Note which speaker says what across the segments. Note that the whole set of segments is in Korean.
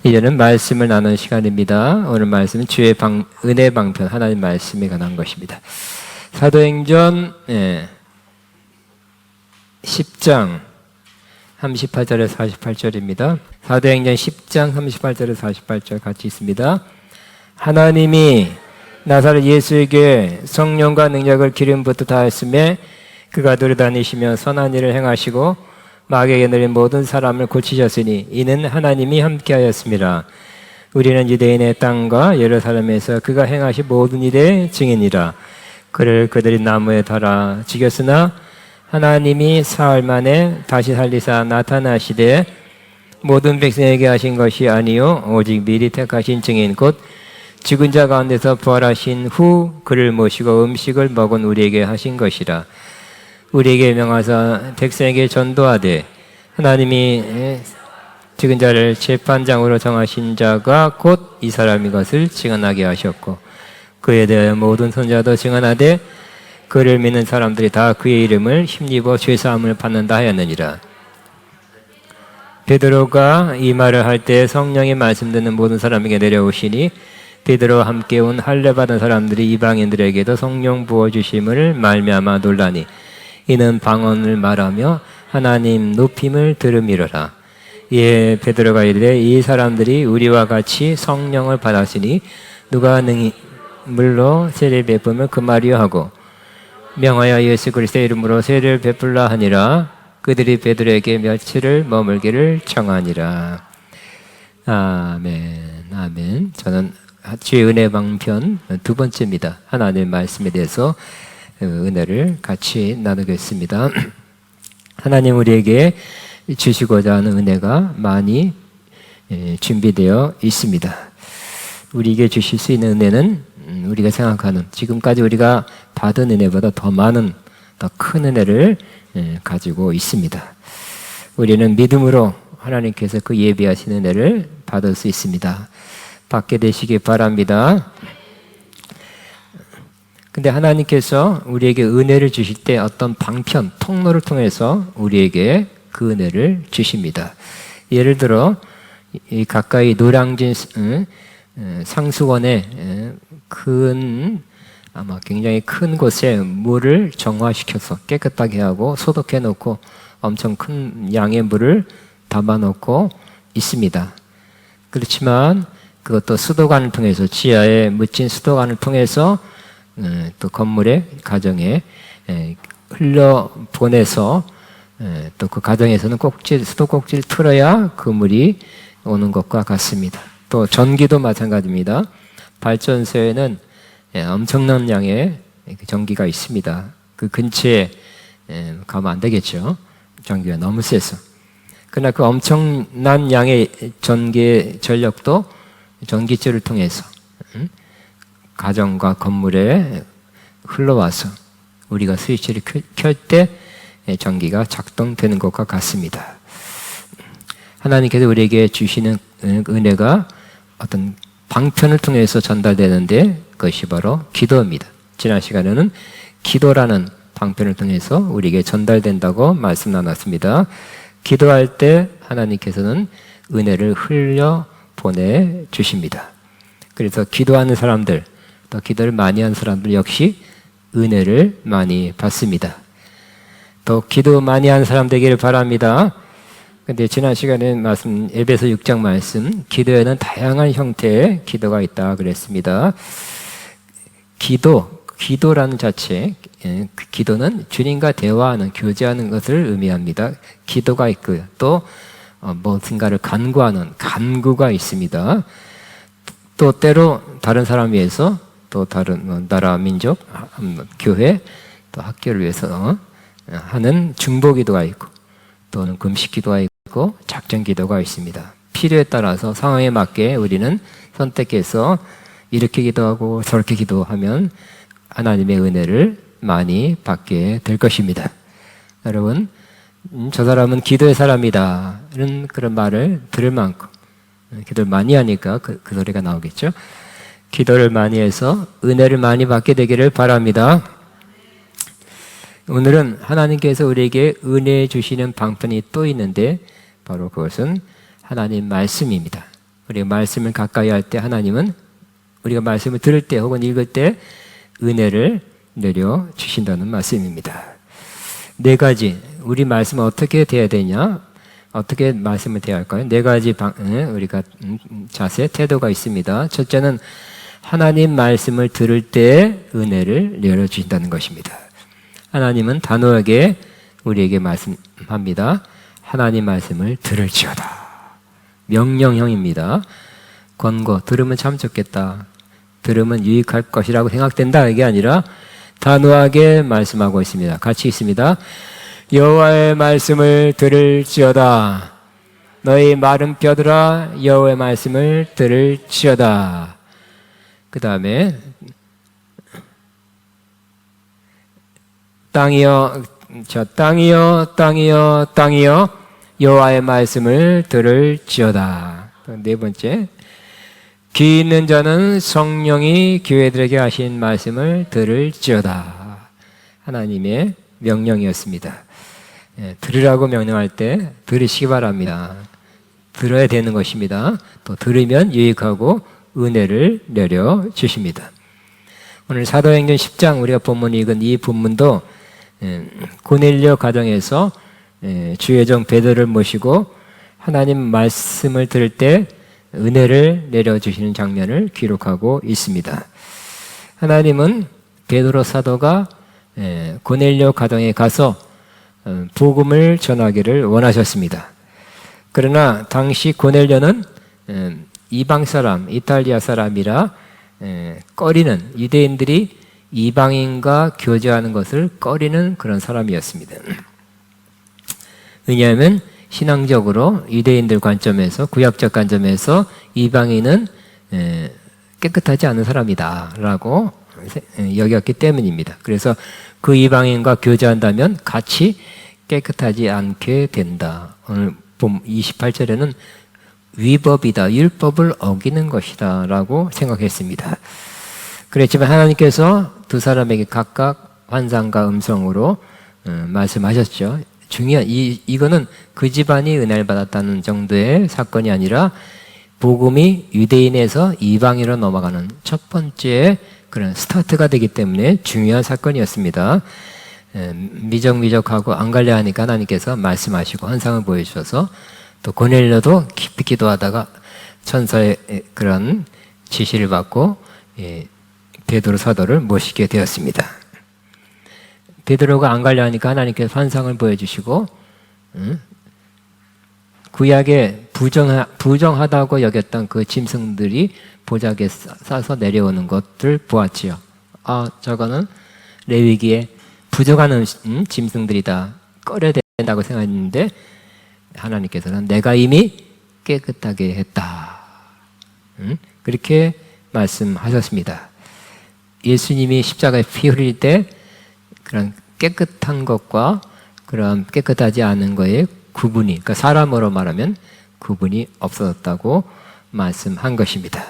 Speaker 1: 이제는 말씀을 나누는 시간입니다. 오늘 말씀은 주의 은혜 방편, 하나님 말씀에 관한 것입니다. 사도행전 10장 38절에서 48절입니다. 사도행전 10장 38절에서 48절 같이 있습니다. 하나님이 나사렛 예수에게 성령과 능력을 기름부터 다하였으며 그가 돌아다니시며 선한 일을 행하시고 마귀에게 내린 모든 사람을 고치셨으니 이는 하나님이 함께하였습니다. 우리는 유대인의 땅과 예루살렘에서 그가 행하신 모든 일의 증인이라. 그를 그들이 나무에 달아 죽였으나 하나님이 사흘 만에 다시 살리사 나타나시되 모든 백성에게 하신 것이 아니요 오직 미리 택하신 증인 곧 죽은 자 가운데서 부활하신 후 그를 모시고 음식을 먹은 우리에게 하신 것이라. 우리에게 명하사 백성에게 전도하되 하나님이 죽은 자를 재판장으로 정하신 자가 곧 이 사람인 것을 증언하게 하셨고 그에 대하여 모든 선자도 증언하되 그를 믿는 사람들이 다 그의 이름을 힘입어 죄사함을 받는다 하였느니라. 베드로가 이 말을 할 때 성령이 말씀 듣는 모든 사람에게 내려오시니 베드로와 함께 온 할례 받은 사람들이 이방인들에게도 성령 부어 주심을 말미암아 놀라니 이는 방언을 말하며 하나님 높임을 들음이로라. 이에 베드로가 이르되 이 사람들이 우리와 같이 성령을 받았으니 누가 능히 물로 세례 베품을 그 말이요 하고 명하여 예수 그리스도의 이름으로 세례를 베풀라 하니라. 그들이 베드로에게 며칠을 머물기를 청하니라. 아멘. 아멘. 저는 주의 은혜 방편 두 번째입니다. 하나님의 말씀에 대해서 은혜를 같이 나누겠습니다. 하나님 우리에게 주시고자 하는 은혜가 많이 준비되어 있습니다. 우리에게 주실 수 있는 은혜는 우리가 생각하는 지금까지 우리가 받은 은혜보다 더 많은 더 큰 은혜를 가지고 있습니다. 우리는 믿음으로 하나님께서 그 예비하신 은혜를 받을 수 있습니다. 받게 되시기 바랍니다. 근데 하나님께서 우리에게 은혜를 주실 때 어떤 방편, 통로를 통해서 우리에게 그 은혜를 주십니다. 예를 들어 가까이 노량진 상수원에 아마 굉장히 큰 곳에 물을 정화시켜서 깨끗하게 하고 소독해 놓고 엄청 큰 양의 물을 담아 놓고 있습니다. 그렇지만 그것도 수도관을 통해서 지하에 묻힌 수도관을 통해서 또 건물의 가정에 흘려보내서 또 그 가정에서는 수도 꼭지를 틀어야 그 물이 오는 것과 같습니다. 또 전기도 마찬가지입니다. 발전소에는 엄청난 양의 전기가 있습니다. 그 근처에 가면 안 되겠죠. 전기가 너무 세서. 그러나 그 엄청난 양의 전력도 전기줄을 통해서 가정과 건물에 흘러와서 우리가 스위치를 켤 때 전기가 작동되는 것과 같습니다. 하나님께서 우리에게 주시는 은혜가 어떤 방편을 통해서 전달되는데 그것이 바로 기도입니다. 지난 시간에는 기도라는 방편을 통해서 우리에게 전달된다고 말씀 나눴습니다. 기도할 때 하나님께서는 은혜를 흘려 보내주십니다. 그래서 기도하는 사람들, 또 기도를 많이 하는 사람들 역시 은혜를 많이 받습니다. 또 기도 많이 하는 사람 되기를 바랍니다. 근데 지난 시간에 말씀 에베소 6장 말씀 기도에는 다양한 형태의 기도가 있다 그랬습니다. 기도라는 자체, 기도는 주님과 대화하는, 교제하는 것을 의미합니다. 기도가 있고요. 또 무엇인가를 간구하는 간구가 있습니다. 또 때로 다른 사람 위해서 또 다른 나라, 민족, 교회, 또 학교를 위해서 하는 중보기도가 있고 또는 금식기도가 있고 작전기도가 있습니다. 필요에 따라서 상황에 맞게 우리는 선택해서 이렇게 기도하고 저렇게 기도하면 하나님의 은혜를 많이 받게 될 것입니다. 여러분, 저 사람은 기도의 사람이다 이런 그런 말을 들을 만큼 기도를 많이 하니까 그 소리가 나오겠죠. 기도를 많이 해서 은혜를 많이 받게 되기를 바랍니다. 오늘은 하나님께서 우리에게 은혜 주시는 방편이 또 있는데 바로 그것은 하나님 말씀입니다. 우리가 말씀을 가까이 할 때 하나님은 우리가 말씀을 들을 때 혹은 읽을 때 은혜를 내려 주신다는 말씀입니다. 네 가지, 우리 말씀은 어떻게 돼야 되냐? 어떻게 말씀을 대할까요? 네 가지 우리가 자세, 태도가 있습니다. 첫째는 하나님 말씀을 들을 때 은혜를 내려 주신다는 것입니다. 하나님은 단호하게 우리에게 말씀합니다. 하나님 말씀을 들을지어다. 명령형입니다. 권고, 들으면 참 좋겠다. 들으면 유익할 것이라고 생각된다. 이게 아니라 단호하게 말씀하고 있습니다. 같이 있습니다. 여호와의 말씀을 들을지어다. 너희 마른 뼈들아 여호와의 말씀을 들을지어다. 그 다음에 땅이여 여호와의 말씀을 들을지어다. 네 번째, 귀 있는 자는 성령이 교회들에게 하신 말씀을 들을지어다. 하나님의 명령이었습니다. 들으라고 명령할 때 들으시기 바랍니다. 들어야 되는 것입니다. 또 들으면 유익하고 은혜를 내려 주십니다. 오늘 사도행전 10장 우리가 본문 읽은 이 본문도 고넬료 가정에서 주의 종 베드로를 모시고 하나님 말씀을 들을 때 은혜를 내려주시는 장면을 기록하고 있습니다. 하나님은 베드로 사도가 고넬료 가정에 가서 복음을 전하기를 원하셨습니다. 그러나 당시 고넬료는 이방 사람, 이탈리아 사람이라 꺼리는, 유대인들이 이방인과 교제하는 것을 꺼리는 그런 사람이었습니다. 왜냐하면 신앙적으로 유대인들 관점에서, 구약적 관점에서 이방인은 깨끗하지 않은 사람이다 라고 여겼기 때문입니다. 그래서 그 이방인과 교제한다면 같이 깨끗하지 않게 된다. 오늘 28절에는 위법이다, 율법을 어기는 것이다 라고 생각했습니다. 그렇지만 하나님께서 두 사람에게 각각 환상과 음성으로 말씀하셨죠. 이거는 그 집안이 은혜를 받았다는 정도의 사건이 아니라 복음이 유대인에서 이방인으로 넘어가는 첫 번째 그런 스타트가 되기 때문에 중요한 사건이었습니다. 미적미적하고 안 갈려 하니까 하나님께서 말씀하시고 환상을 보여주셔서 또 고넬료도 깊이 기도하다가 천사의 그런 지시를 받고 베드로 사도를 모시게 되었습니다. 베드로가 안 갈려 하니까 하나님께서 환상을 보여주시고 구약에 부정하다고 여겼던 그 짐승들이 보자기에 싸서 내려오는 것들 보았지요. 저거는 레위기에 부정하는 짐승들이다, 꺼려야 된다고 생각했는데 하나님께서는 내가 이미 깨끗하게 했다. 그렇게 말씀하셨습니다. 예수님이 십자가에 피 흘릴 때 그런 깨끗한 것과 그런 깨끗하지 않은 것의 구분이, 그러니까 사람으로 말하면 구분이 없어졌다고 말씀한 것입니다.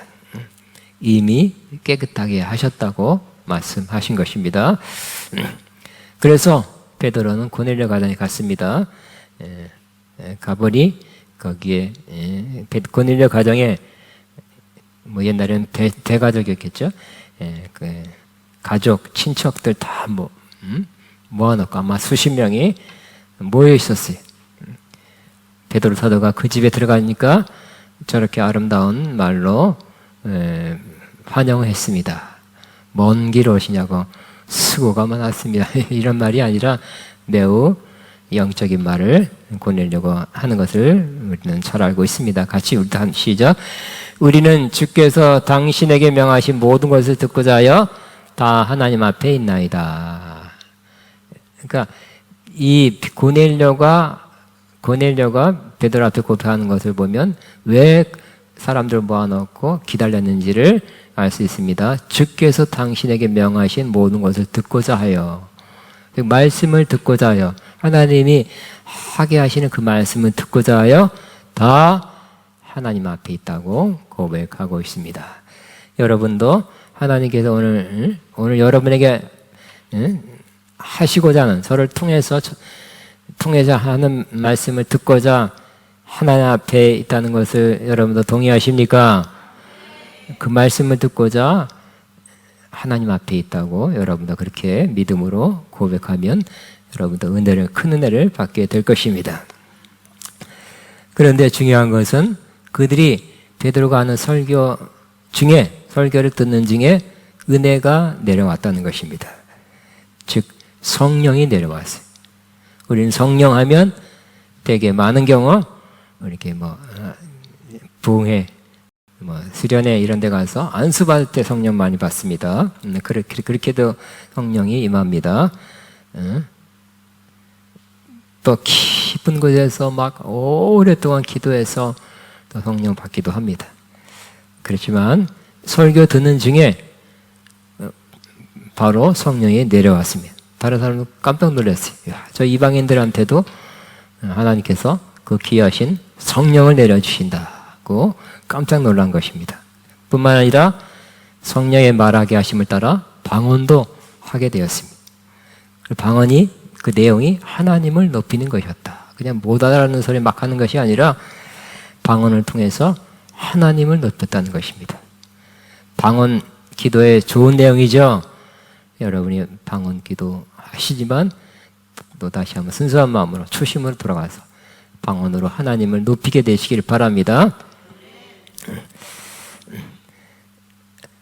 Speaker 1: 이미 깨끗하게 하셨다고 말씀하신 것입니다. 그래서 베드로는 고넬료 가정에 갔습니다. 가보니 거기에 고넬료 가정에 뭐 옛날에는 대가족이었겠죠. 그 가족, 친척들 다 모아놓고 아마 수십 명이 모여 있었어요. 베드로 사도가 그 집에 들어가니까 저렇게 아름다운 말로 환영을 했습니다. 먼 길 오시냐고 수고가 많았습니다. 이런 말이 아니라 매우 영적인 말을 보내려고 하는 것을 우리는 잘 알고 있습니다. 같이 우리 다 시작. 우리는 주께서 당신에게 명하신 모든 것을 듣고자 하여 다 하나님 앞에 있나이다. 그러니까 이 고넬료가 베드로 앞에 고백하는 것을 보면 왜 사람들을 모아놓고 기다렸는지를 알 수 있습니다. 주께서 당신에게 명하신 모든 것을 듣고자 하여, 말씀을 듣고자 하여, 하나님이 하게 하시는 그 말씀을 듣고자 하여 다 하나님 앞에 있다고 고백하고 있습니다. 여러분도 하나님께서 오늘 여러분에게 하시고자 하는, 저를 통해서 하는 말씀을 듣고자 하나님 앞에 있다는 것을 여러분도 동의하십니까? 그 말씀을 듣고자 하나님 앞에 있다고 여러분도 그렇게 믿음으로 고백하면 여러분도 큰 은혜를 받게 될 것입니다. 그런데 중요한 것은 그들이 베드로가 하는 설교를 듣는 중에 은혜가 내려왔다는 것입니다. 즉 성령이 내려왔어요. 우리는 성령 하면 되게 많은 경우 이렇게 부흥회, 수련회 이런 데 가서 안수받을 때 성령 많이 받습니다. 그렇게도 성령이 임합니다. 또 깊은 곳에서 막 오랫동안 기도해서 또 성령 받기도 합니다. 그렇지만 설교 듣는 중에 바로 성령이 내려왔습니다. 다른 사람은 깜짝 놀랐어요. 저 이방인들한테도 하나님께서 그 귀하신 성령을 내려주신다고 깜짝 놀란 것입니다. 뿐만 아니라 성령의 말하게 하심을 따라 방언도 하게 되었습니다. 방언이 그 내용이 하나님을 높이는 것이었다. 그냥 못 알아듣는 소리 막 하는 것이 아니라 방언을 통해서 하나님을 높였다는 것입니다. 방언 기도의 좋은 내용이죠. 여러분이 방언 기도 하시지만 또 다시 한번 순수한 마음으로 초심으로 돌아가서 방언으로 하나님을 높이게 되시길 바랍니다.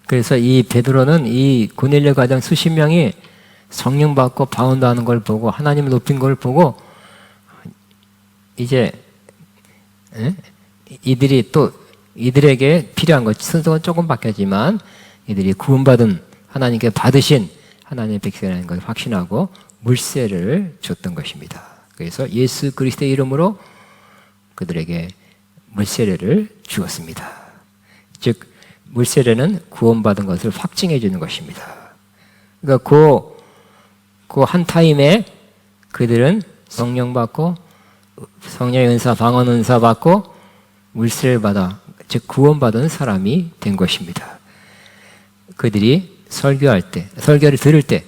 Speaker 1: 그래서 이 베드로는 이 고넬료 가정 수십 명이 성령 받고 방언도 하는 걸 보고 하나님을 높인 걸 보고 이제 이들에게 필요한 것 순서가 조금 바뀌었지만 이들이 구원받은 하나님께 받으신 하나님의 백성이라는 것을 확신하고 물세를 줬던 것입니다. 그래서 예수 그리스도의 이름으로 그들에게 물세례를 주었습니다. 즉 물세례는 구원받은 것을 확증해 주는 것입니다. 그러니까 그 한 타임에 그들은 성령 받고 성령의 은사, 방언 은사 받고 물세례를 받아 즉 구원받은 사람이 된 것입니다. 그들이 설교를 들을 때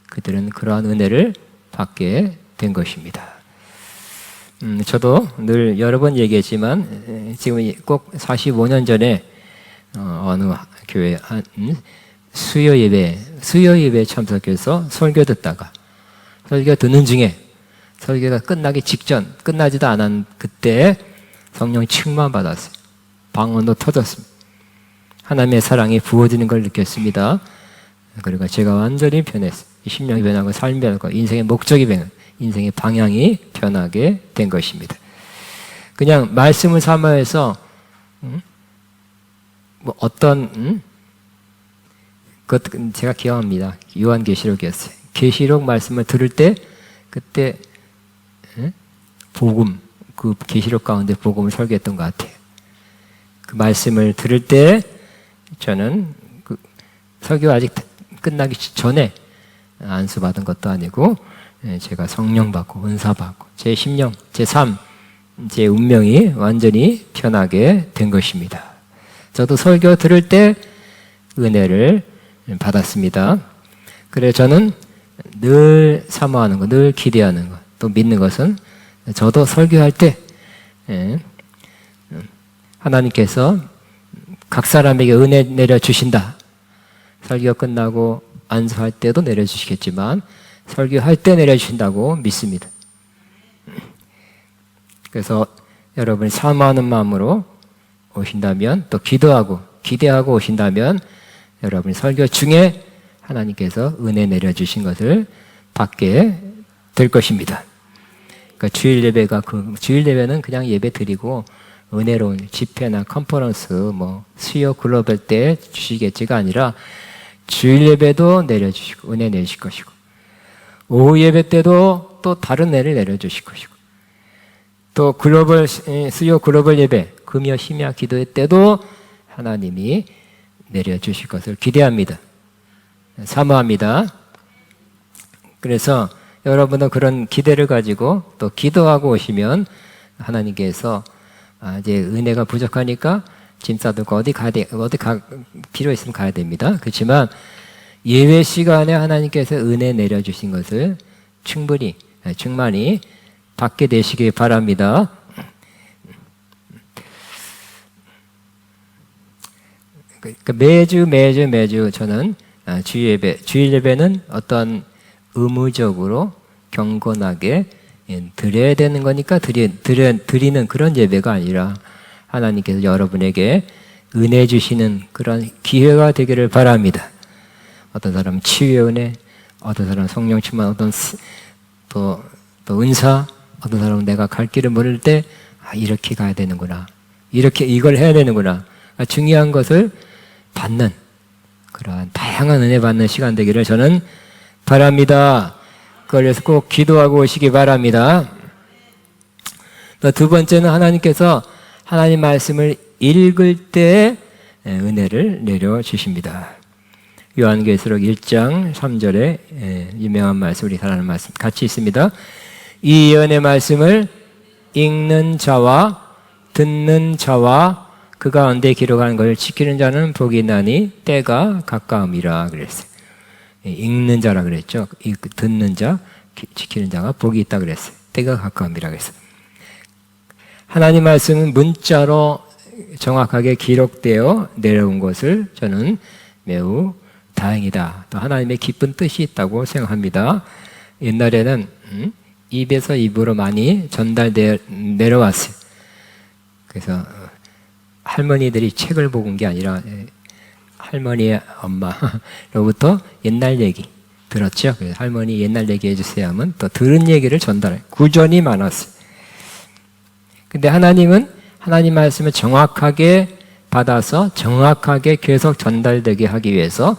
Speaker 1: 그들은 그러한 은혜를 받게 된 것입니다. 저도 늘 여러 번 얘기했지만 지금 꼭 45년 전에 어느 교회 수요 예배에 참석해서 설교 듣다가 설교 듣는 중에 설교가 끝나기 직전 끝나지도 않은 그때 성령 충만 받았어요. 방언도 터졌습니다. 하나님의 사랑이 부어지는 걸 느꼈습니다. 그리고 제가 완전히 변했어요. 심령이 변하고 삶이 변하고 인생의 목적이 변하고 인생의 방향이 변하게 된 것입니다. 그냥 말씀을 삼아서 그것 제가 기억합니다. 요한계시록이었어요. 계시록 말씀을 들을 때 그때 복음 그 계시록 가운데 복음을 설교했던 것 같아요. 그 말씀을 들을 때 저는 그 설교 아직 끝나기 전에 안수받은 것도 아니고 제가 성령 받고 은사 받고 제 심령, 제 삶, 제 운명이 완전히 변하게 된 것입니다. 저도 설교 들을 때 은혜를 받았습니다. 그래서 저는 늘 사모하는 것, 늘 기대하는 것, 또 믿는 것은 저도 설교할 때 하나님께서 각 사람에게 은혜 내려주신다. 설교 끝나고 안수할 때도 내려주시겠지만 설교할 때 내려주신다고 믿습니다. 그래서 여러분이 사모하는 마음으로 오신다면 또 기대하고 오신다면 여러분이 설교 중에 하나님께서 은혜 내려주신 것을 받게 될 것입니다. 그러니까 주일 예배는 그냥 예배 드리고 은혜로운 집회나 컨퍼런스 수요 글로벌 때 주시겠지가 아니라 주일 예배도 내려주시고 은혜 내실 것이고 오후 예배 때도 또 다른 은혜를 내려주실 것이고 또 수요 글로벌 예배 금요 심야 기도회 때도 하나님이 내려주실 것을 기대합니다. 사모합니다. 그래서 여러분은 그런 기대를 가지고 또 기도하고 오시면 하나님께서 이제 은혜가 부족하니까 짐 싸들고 필요 있으면 가야 됩니다. 그렇지만 예외 시간에 하나님께서 은혜 내려주신 것을 충만히 받게 되시길 바랍니다. 그러니까 매주 저는 주일 예배는 어떤 의무적으로 경건하게 드려야 되는 거니까 드리는 그런 예배가 아니라 하나님께서 여러분에게 은혜 주시는 그런 기회가 되기를 바랍니다. 어떤 사람은 치유의 은혜, 어떤 사람은 성령 충만, 어떤 또 은사, 어떤 사람은 내가 갈 길을 모를 때 이렇게 가야 되는구나, 이렇게 이걸 해야 되는구나. 중요한 것을 받는 그러한 다양한 은혜 받는 시간 되기를 저는 바랍니다. 그래서 꼭 기도하고 오시기 바랍니다. 또 두 번째는 하나님께서 하나님 말씀을 읽을 때 은혜를 내려주십니다. 요한계시록 1장 3절에 유명한 말씀, 우리 잘 아는 말씀 같이 있습니다. 이 예언의 말씀을 읽는 자와 듣는 자와 그 가운데 기록하는 것을 지키는 자는 복이 나니 때가 가까움이라 그랬어요. 읽는 자라 그랬죠. 듣는 자, 지키는 자가 복이 있다 그랬어요. 때가 가까움이라 그랬어요. 하나님 말씀은 문자로 정확하게 기록되어 내려온 것을 저는 매우 다행이다, 또 하나님의 깊은 뜻이 있다고 생각합니다. 옛날에는 입에서 입으로 많이 내려왔어요. 그래서 할머니들이 책을 보고 온 게 아니라 할머니의 엄마로부터 옛날 얘기 들었죠. 그래서 할머니 옛날 얘기 해주세요 하면 또 들은 얘기를 전달해. 구전이 많았어요. 근데 하나님은 하나님 말씀을 정확하게 받아서 정확하게 계속 전달되게 하기 위해서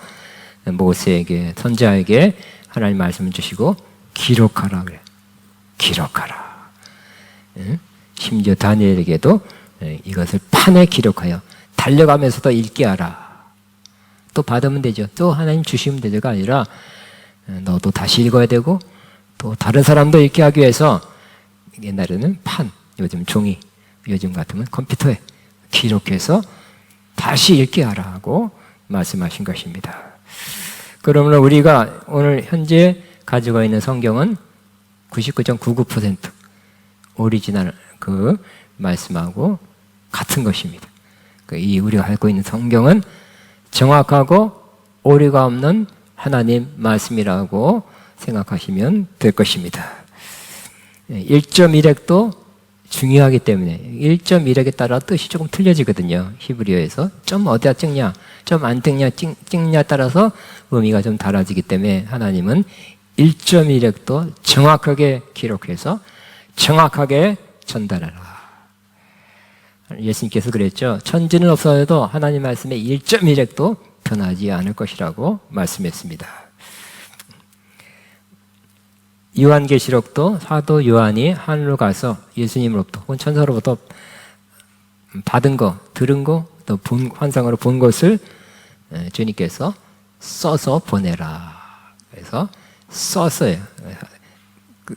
Speaker 1: 모세에게, 선지자에게 하나님 말씀을 주시고 기록하라 그래. 기록하라. 심지어 다니엘에게도 이것을 판에 기록하여 달려가면서도 읽게 하라. 또 받으면 되죠. 또 하나님 주시면 되죠가 아니라 너도 다시 읽어야 되고 또 다른 사람도 읽게 하기 위해서 옛날에는 판, 요즘 종이, 요즘 같으면 컴퓨터에 기록해서 다시 읽게 하라고 말씀하신 것입니다. 그러면 우리가 오늘 현재 가지고 있는 성경은 99.99% 오리지널 그 말씀하고 같은 것입니다. 이 우리가 알고 있는 성경은 정확하고 오류가 없는 하나님 말씀이라고 생각하시면 될 것입니다. 1.1핵도 중요하기 때문에 1.1핵에 따라 뜻이 조금 틀려지거든요. 히브리어에서 점 어디다 찍냐, 점 안 찍냐 따라서 의미가 좀 달라지기 때문에 하나님은 1.1핵도 정확하게 기록해서 정확하게 전달하라. 예수님께서 그랬죠. 천지는 없어도 하나님 말씀의 1.1핵도 변하지 않을 것이라고 말씀했습니다. 요한계시록도 사도 요한이 하늘로 가서 예수님으로부터 혹은 천사로부터 받은 거, 들은 거, 또 환상으로 본 것을 주님께서 써서 보내라. 그래서 썼어요.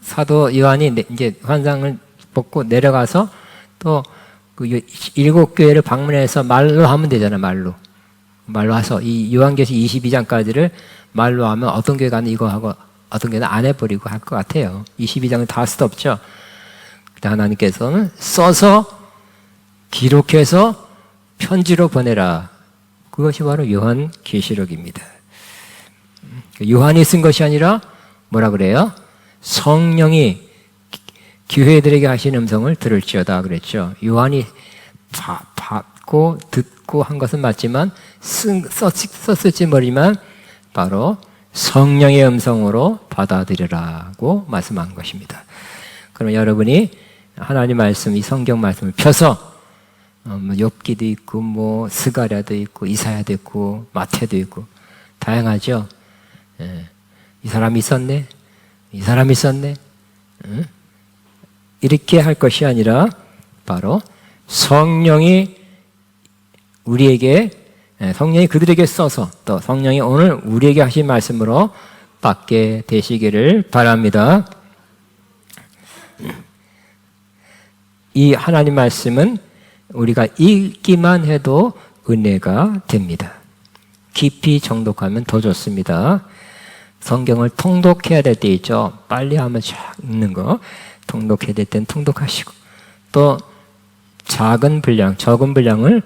Speaker 1: 사도 요한이 이제 환상을 벗고 내려가서 또 그 7교회를 방문해서 말로 하면 되잖아요. 말로 해서 이 요한계시 22장까지를 말로 하면 어떤 교회가 이거 하고 어떤 교회는 안 해버리고 할 것 같아요. 22장은 다 할 수도 없죠. 하나님께서는 써서 기록해서 편지로 보내라. 그것이 바로 요한계시록입니다. 요한이 쓴 것이 아니라 뭐라 그래요? 성령이 교회들에게 하신 음성을 들을지어다 그랬죠. 요한이 받고 듣고 한 것은 맞지만 썼을지 모르지만 바로 성령의 음성으로 받아들이라고 말씀한 것입니다. 그럼 여러분이 하나님 말씀, 이 성경 말씀을 펴서 욥기도 있고 뭐 스가랴도 있고 이사야도 있고 마태도 있고 다양하죠. 이 사람이 있었네, 이 사람이 있었네, 이렇게 할 것이 아니라 바로 성령이 우리에게, 성령이 그들에게 써서 또 성령이 오늘 우리에게 하신 말씀으로 받게 되시기를 바랍니다. 이 하나님 말씀은 우리가 읽기만 해도 은혜가 됩니다. 깊이 정독하면 더 좋습니다. 성경을 통독해야 될 때 있죠. 빨리 하면 쫙 읽는 거. 통독해야 될 때는 통독하시고 또 적은 분량을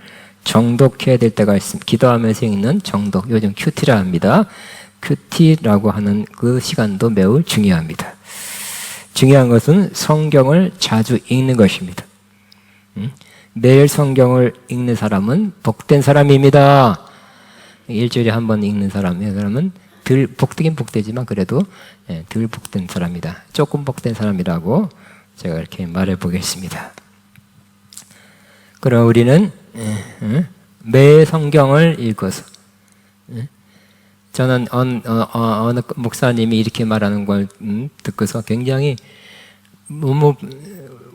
Speaker 1: 정독해야 될 때가 있습니다. 기도하면서 읽는 정독, 요즘 큐티라 합니다. 큐티라고 하는 그 시간도 매우 중요합니다. 중요한 것은 성경을 자주 읽는 것입니다. 매일 성경을 읽는 사람은 복된 사람입니다. 일주일에 한 번 읽는 사람은 덜 복되긴 복되지만 그래도 덜 복된 사람이다. 조금 복된 사람이라고 제가 이렇게 말해 보겠습니다. 그럼 우리는 매 성경을 읽어서, 저는 어느 목사님이 이렇게 말하는 걸 듣고서 굉장히 너무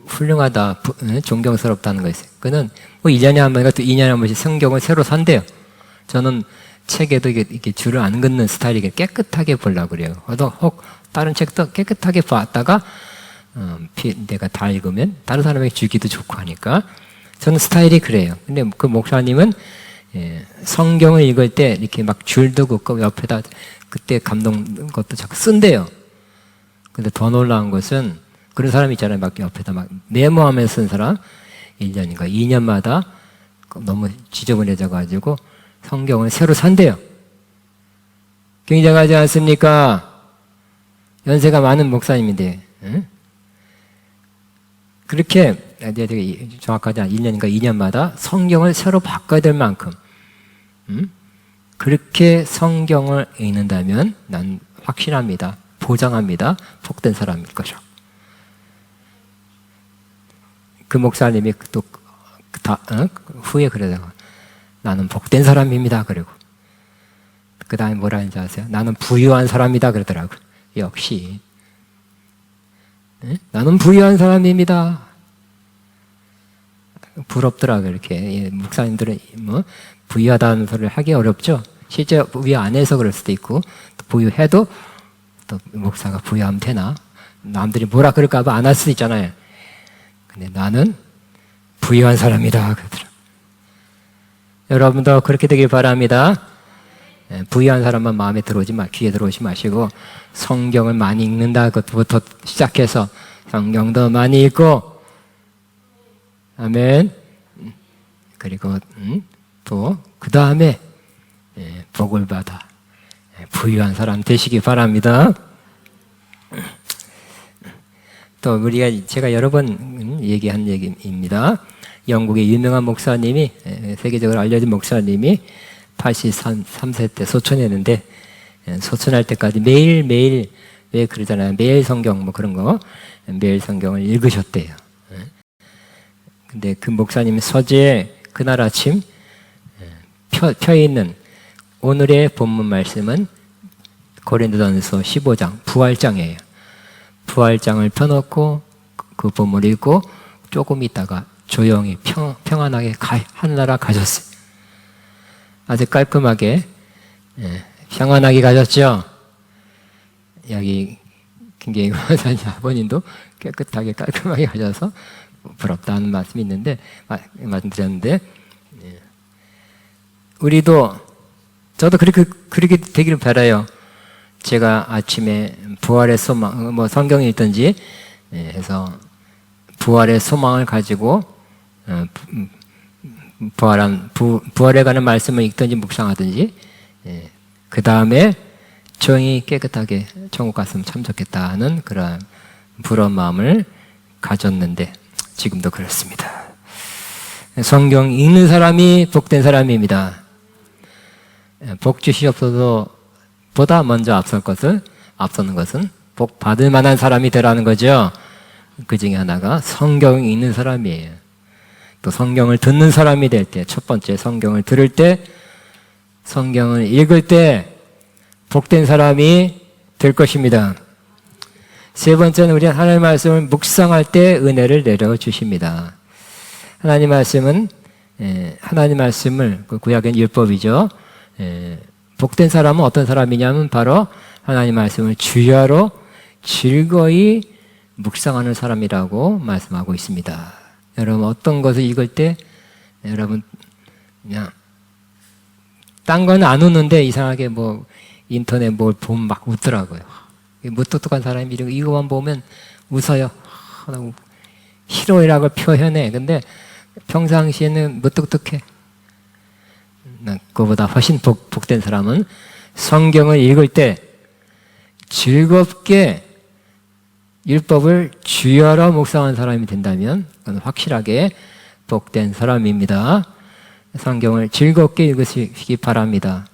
Speaker 1: 훌륭하다, 존경스럽다는 거였어요. 그는 뭐 1년에 한 번인가 또 2년에 한 번씩 성경을 새로 산대요. 저는 책에도 이렇게 줄을 안 긋는 스타일이게 깨끗하게 보려고 그래요. 혹 다른 책도 깨끗하게 봤다가 내가 다 읽으면 다른 사람에게 주기도 좋고 하니까 저는 스타일이 그래요. 근데 그 목사님은 성경을 읽을 때 이렇게 막 줄도 긋고 옆에다 그때 감동 것도 자꾸 쓴대요. 근데 더 놀라운 것은 그런 사람 있잖아요. 막 옆에다 막 메모하면서 쓴 사람 1년인가 2년마다 너무 지저분해져가지고 성경을 새로 산대요. 굉장하지 않습니까? 연세가 많은 목사님인데, 응? 그렇게 되게 정확하지 않아 1년인가 2년마다 성경을 새로 바꿔야 될 만큼, 그렇게 성경을 읽는다면 난 확신합니다. 보장합니다. 복된 사람일 거죠. 그 목사님이 또 후에 그러다가 나는 복된 사람입니다. 그리고 그 다음에 뭐라 하는지 아세요? 나는 부유한 사람이다 그러더라고요. 역시 나는 부유한 사람입니다. 부럽더라고요. 이렇게 목사님들은 뭐 부유하다는 소리를 하기 어렵죠. 실제 부유 안 해서 그럴 수도 있고 또 부유해도 또 목사가 부유하면 되나? 남들이 뭐라 그럴까 봐 안 할 수도 있잖아요. 근데 나는 부유한 사람이다 그러더라고요. 여러분도 그렇게 되길 바랍니다. 부유한 사람만 마음에 들어오지 귀에 들어오지 마시고 성경을 많이 읽는다 그것부터 시작해서 성경도 많이 읽고, 아멘. 그리고 또 그 다음에 복을 받아 부유한 사람 되시기 바랍니다. 또 제가 여러 번 얘기한 얘기입니다. 영국의 유명한 목사님이, 세계적으로 알려진 목사님이 83세 때 소천했는데, 소천할 때까지 매일매일, 왜 그러잖아요. 매일 성경 뭐 그런 거, 매일 성경을 읽으셨대요. 근데 그 목사님 서재에 그날 아침 펴 있는 오늘의 본문 말씀은 고린도전서 15장 부활장이에요. 부활장을 펴놓고 그 본문을 읽고 조금 있다가 조용히 평안하게 하늘나라 가셨어요. 아주 깔끔하게 평안하게 가셨죠. 여기 김계희 권사님 아버님도 깨끗하게 깔끔하게 가셔서 부럽다는 말씀이 있는데 말씀드렸는데, 우리도 저도 그렇게 되기를 바라요. 제가 아침에 부활의 소망, 뭐 성경을 읽든지 해서 부활의 소망을 가지고 부활에 관한 말씀을 읽든지 묵상하든지, 그 다음에 조용히 깨끗하게 천국 갔으면 참 좋겠다는 그런 부러운 마음을 가졌는데 지금도 그렇습니다. 성경 읽는 사람이 복된 사람입니다. 복 주시옵소서 보다 먼저 앞서는 것은 복 받을 만한 사람이 되라는 거죠. 그 중에 하나가 성경 읽는 사람이에요. 또 성경을 듣는 사람이 될 때, 첫 번째 성경을 들을 때, 성경을 읽을 때 복된 사람이 될 것입니다. 세 번째는 우리는 하나님의 말씀을 묵상할 때 은혜를 내려주십니다. 하나님 말씀은 하나님 말씀을, 그 구약은 율법이죠. 복된 사람은 어떤 사람이냐면 바로 하나님 말씀을 주야로 즐거이 묵상하는 사람이라고 말씀하고 있습니다. 여러분 어떤 것을 읽을 때 여러분 그냥 딴 건 안 웃는데 이상하게 뭐 인터넷 뭘 보면 막 웃더라고요. 무뚝뚝한 사람이 이거만 보면 웃어요. 희로애락을 표현해. 근데 평상시에는 무뚝뚝해. 그보다 훨씬 복된 사람은 성경을 읽을 때 즐겁게 율법을 주여로 묵상한 사람이 된다면 그건 확실하게 복된 사람입니다. 성경을 즐겁게 읽으시기 바랍니다.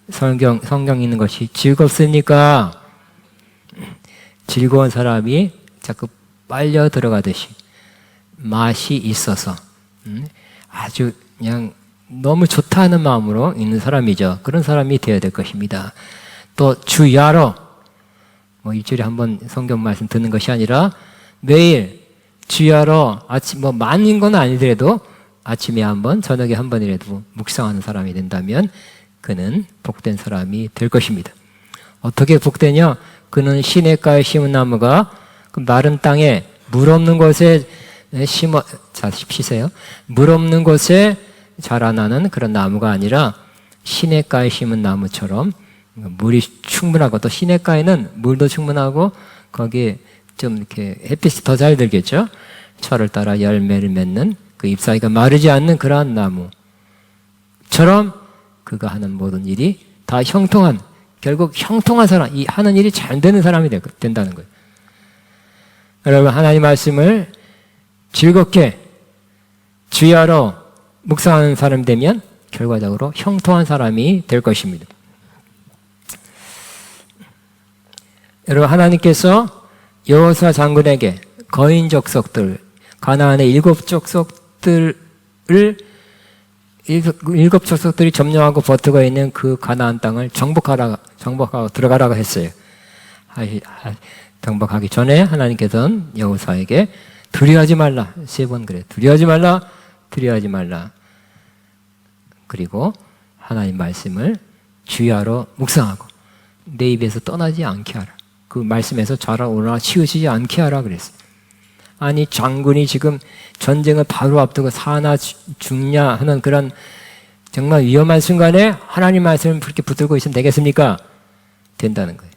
Speaker 1: 성경 읽는 것이 즐겁습니까? 즐거운 사람이 자꾸 빨려 들어가듯이 맛이 있어서 아주 그냥 너무 좋다 하는 마음으로 있는 사람이죠. 그런 사람이 되어야 될 것입니다. 또 주야로 일주일에 한 번 성경 말씀 듣는 것이 아니라 매일 주야로 아침 많은 건 아니더라도 아침에 한 번, 저녁에 한 번이라도 묵상하는 사람이 된다면 그는 복된 사람이 될 것입니다. 어떻게 복되냐? 그는 시냇가에 심은 나무가 그 마른 땅에 물 없는 곳에 쉬세요. 물 없는 곳에 자라나는 그런 나무가 아니라 시냇가에 심은 나무처럼 물이 충분하고, 또 시냇가에는 물도 충분하고 거기에 좀 이렇게 햇빛이 더 잘 들겠죠. 철을 따라 열매를 맺는 그 잎사귀가 마르지 않는 그러한 나무처럼 그가 하는 모든 일이 다 형통한, 결국 형통한 사람, 이 하는 일이 잘 되는 사람이 된다는 거예요. 여러분, 하나님 말씀을 즐겁게 주야로 묵상하는 사람이 되면 결과적으로 형통한 사람이 될 것입니다. 여러분, 하나님께서 여호수아 장군에게 거인 족속들, 가나안의 7족속들을 7족속들이 점령하고 버티고 있는 그 가나안 땅을 정복하고 들어가라고 했어요. 정복하기 전에 하나님께서는 여호수아에게 두려워하지 말라, 3번 그래. 두려워하지 말라. 그리고 하나님 말씀을 주야로 묵상하고 내 입에서 떠나지 않게 하라. 그 말씀에서 자라오나 치우치지 않게 하라 그랬어요. 아니, 장군이 지금 전쟁을 바로 앞두고 사나 죽냐 하는 그런 정말 위험한 순간에 하나님 말씀을 그렇게 붙들고 있으면 되겠습니까? 된다는 거예요.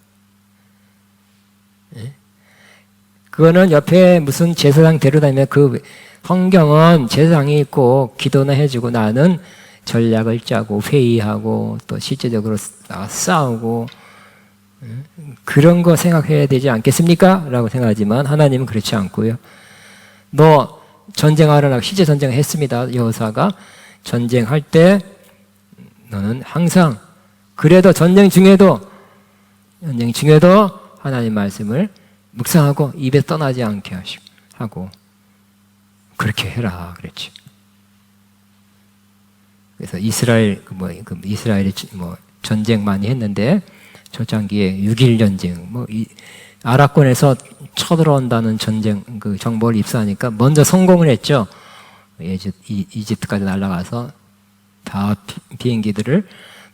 Speaker 1: 네? 그거는 옆에 무슨 제사장 데려다니면 그 성경은 제사장이 있고 기도나 해주고 나는 전략을 짜고 회의하고 또 실제적으로 싸우고 그런 거 생각해야 되지 않겠습니까? 라고 생각하지만 하나님은 그렇지 않고요. 너 전쟁하려고 실제 전쟁을 했습니다. 여호수아가 전쟁할 때 너는 항상 그래도 전쟁 중에도 하나님 말씀을 묵상하고 입에 떠나지 않게 하고 그렇게 해라 그랬죠. 그래서 이스라엘이 전쟁 많이 했는데 초창기에 6.1 전쟁, 아랍권에서 쳐들어온다는 전쟁 그 정보를 입수하니까 먼저 성공을 했죠. 이집트까지 날아가서 다 비행기들을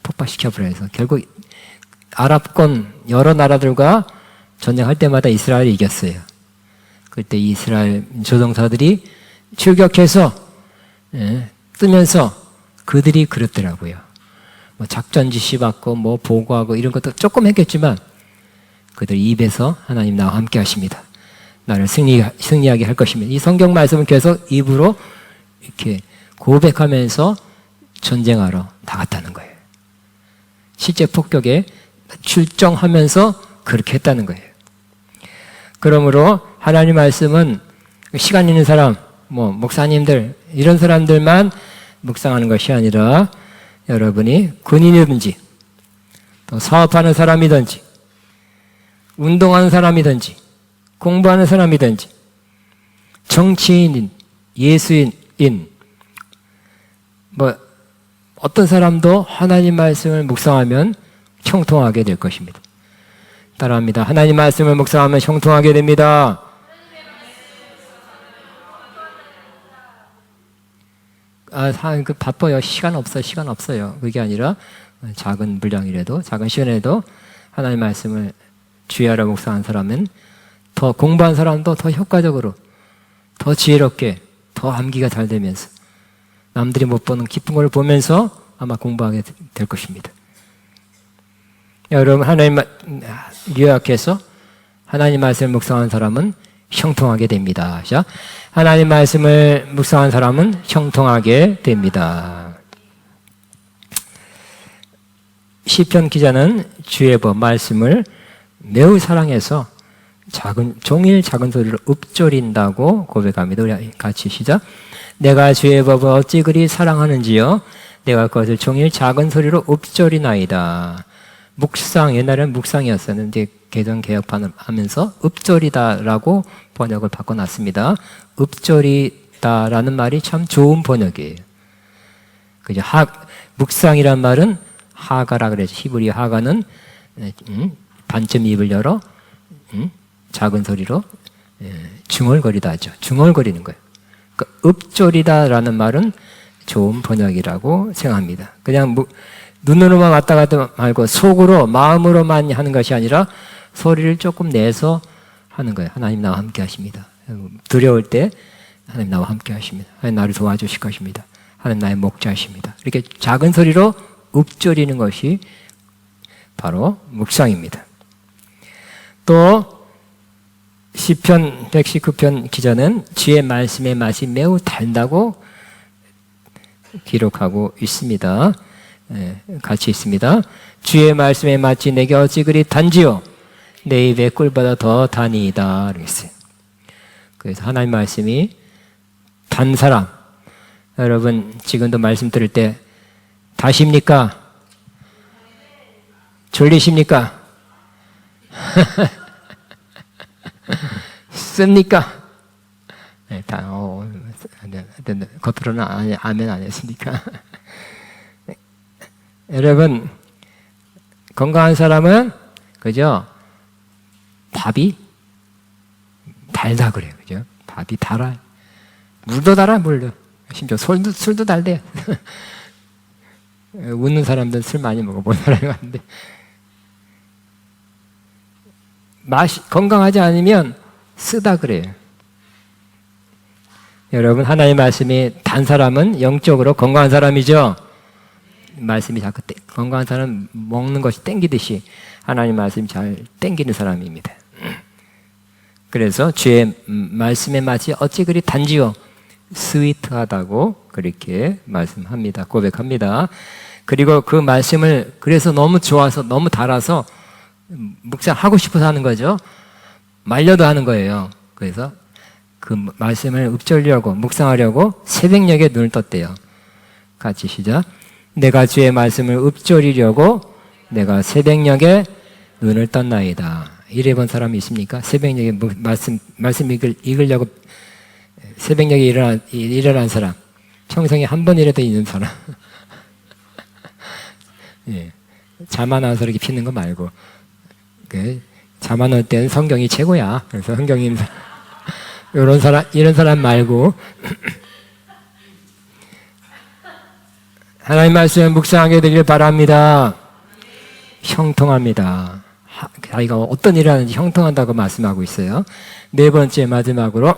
Speaker 1: 폭파시켜버려서 결국 아랍권 여러 나라들과 전쟁할 때마다 이스라엘이 이겼어요. 그때 이스라엘 조종사들이 출격해서 뜨면서 그들이 그랬더라고요. 작전 지시 받고 보고하고 이런 것도 조금 했겠지만 그들 입에서 하나님 나와 함께 하십니다. 나를 승리하게 할 것입니다. 이 성경 말씀은 계속 입으로 이렇게 고백하면서 전쟁하러 나갔다는 거예요. 실제 폭격에 출정하면서 그렇게 했다는 거예요. 그러므로 하나님 말씀은 시간 있는 사람, 목사님들 이런 사람들만 묵상하는 것이 아니라 여러분이 군인이든지 또 사업하는 사람이든지 운동하는 사람이든지 공부하는 사람이든지 정치인인, 예수인, 어떤 사람도 하나님 말씀을 묵상하면 형통하게 될 것입니다. 따라합니다. 하나님 말씀을 묵상하면 형통하게 됩니다. 바빠요. 시간 없어요. 그게 아니라 작은 분량이라도, 작은 시간에도 하나님 말씀을 주야로 묵상한 사람은 더 공부한 사람도 더 효과적으로, 더 지혜롭게, 더 암기가 잘 되면서 남들이 못 보는 깊은 걸 보면서 아마 공부하게 될 것입니다. 여러분, 하나님 요약해서 하나님 말씀을 묵상한 사람은 형통하게 됩니다. 자, 하나님 말씀을 묵상한 사람은 형통하게 됩니다. 시편 기자는 주의 법 말씀을 매우 사랑해서 종일 작은 소리로 읊조린다고 고백합니다. 우리 같이 시작. 내가 주의 법을 어찌 그리 사랑하는지요. 내가 그것을 종일 작은 소리로 읊조리나이다. 묵상, 옛날에는 묵상이었었는데 개정 개혁하면서 읊조리다라고 번역을 바꿔놨습니다. 읊조리다라는 말이 참 좋은 번역이에요. 그죠? 묵상이란 말은 하가라 그래서 히브리 하가는 반쯤 입을 열어 작은 소리로 중얼거리다 하죠. 중얼거리는 거예요. 그러니까 읊조리다라는 말은 좋은 번역이라고 생각합니다. 그냥 눈으로만 왔다 갔다 말고 속으로 마음으로만 하는 것이 아니라 소리를 조금 내서 하는 거예요. 하나님 나와 함께 하십니다. 두려울 때 하나님 나와 함께 하십니다. 하나님 나를 도와주실 것입니다. 하나님 나의 목자이십니다. 이렇게 작은 소리로 읊조리는 것이 바로 묵상입니다. 또 시편 119편 기자는 주의 말씀의 맛이 매우 달다고 기록하고 있습니다. 같이 있습니다. 주의 말씀의 맛이 내게 어찌 그리 단지요 내 입에 꿀보다 더 다니이다. 그랬어요. 그래서 하나님 말씀이 단 사람, 여러분 지금도 말씀 들을 때 다십니까? 졸리십니까? 씁니까? 네, 겉으로는 아멘 안 했으니까. 여러분, 건강한 사람은, 그죠? 밥이 달다 그래요. 그죠? 밥이 달아요. 물도 달아, 물도. 심지어 술도 달대요. 웃는 사람들은 술 많이 먹어본 사람이 많은데. 건강하지 않으면 쓰다 그래요. 여러분, 하나님의 말씀이 단 사람은 영적으로 건강한 사람이죠? 말씀이 자꾸 건강한 사람은 먹는 것이 땡기듯이 하나님 말씀이 잘 땡기는 사람입니다. 그래서 주의 말씀의 맛이 어찌 그리 단지요? 스위트하다고 그렇게 말씀합니다. 고백합니다. 그리고 그 말씀을 그래서 너무 좋아서 너무 달아서 묵상하고 싶어서 하는 거죠. 말려도 하는 거예요. 그래서 그 말씀을 읊조리려고 묵상하려고 새벽녘에 눈을 떴대요. 같이 시작. 내가 주의 말씀을 읊조리려고 내가 새벽녘에 눈을 떴나이다. 이래 본 사람이 있습니까? 새벽녘에 말씀 읽으려고 새벽녘에 일어난 사람, 평생에 한 번이라도 있는 사람. 예. 잠 안 와서 이렇게 피는 거 말고, 잠 안 올 때는 성경이 최고야. 그래서 성경이 이런 사람 말고, 하나님 말씀을 묵상하게 되길 바랍니다. 형통합니다. 자기가 어떤 일을 하는지 형통한다고 말씀하고 있어요. 네 번째 마지막으로,